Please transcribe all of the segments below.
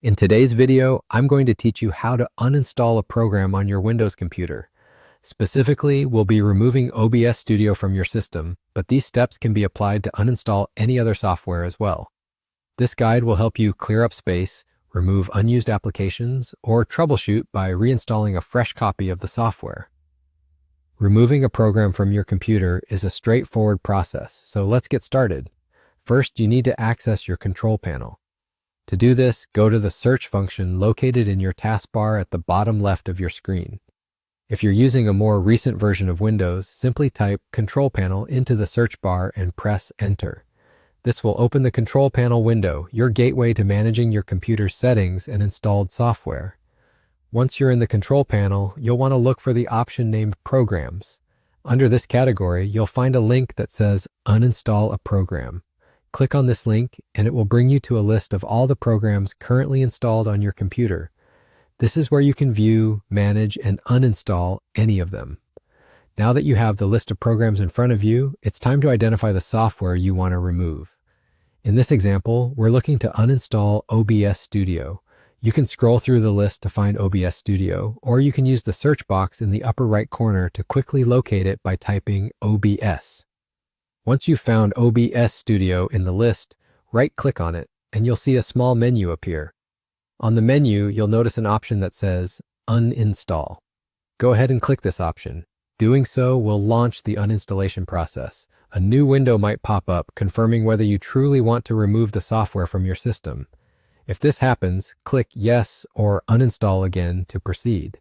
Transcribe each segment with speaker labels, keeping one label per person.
Speaker 1: In today's video, I'm going to teach you how to uninstall a program on your Windows computer. Specifically, we'll be removing OBS Studio from your system, but these steps can be applied to uninstall any other software as well. This guide will help you clear up space, remove unused applications, or troubleshoot by reinstalling a fresh copy of the software. Removing a program from your computer is a straightforward process, so let's get started. First, you need to access your control panel. To do this, go to the search function located in your taskbar at the bottom left of your screen. If you're using a more recent version of Windows, simply type Control Panel into the search bar and press Enter. This will open the Control Panel window, your gateway to managing your computer's settings and installed software. Once you're in the Control Panel, you'll want to look for the option named Programs. Under this category, you'll find a link that says Uninstall a Program. Click on this link and it will bring you to a list of all the programs currently installed on your computer. This is where you can view, manage, and uninstall any of them. Now that you have the list of programs in front of you, it's time to identify the software you want to remove. In this example, we're looking to uninstall OBS Studio. You can scroll through the list to find OBS Studio, or you can use the search box in the upper right corner to quickly locate it by typing OBS. Once you've found OBS Studio in the list, right-click on it, and you'll see a small menu appear. On the menu, you'll notice an option that says Uninstall. Go ahead and click this option. Doing so will launch the uninstallation process. A new window might pop up confirming whether you truly want to remove the software from your system. If this happens, click Yes or Uninstall again to proceed.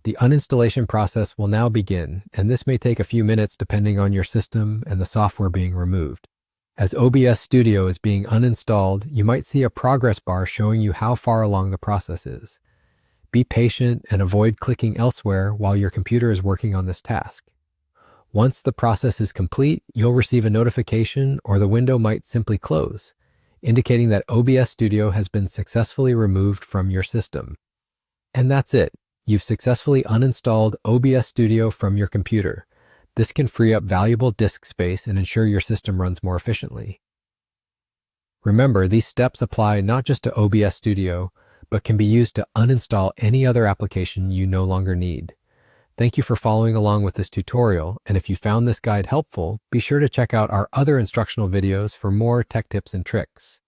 Speaker 1: The uninstallation process will now begin, and this may take a few minutes depending on your system and the software being removed. As OBS Studio is being uninstalled, you might see a progress bar showing you how far along the process is. Be patient and avoid clicking elsewhere while your computer is working on this task. Once the process is complete, you'll receive a notification or the window might simply close, indicating that OBS Studio has been successfully removed from your system. And that's it. You've successfully uninstalled OBS Studio from your computer. This can free up valuable disk space and ensure your system runs more efficiently. Remember, these steps apply not just to OBS Studio, but can be used to uninstall any other application you no longer need. Thank you for following along with this tutorial, and if you found this guide helpful, be sure to check out our other instructional videos for more tech tips and tricks.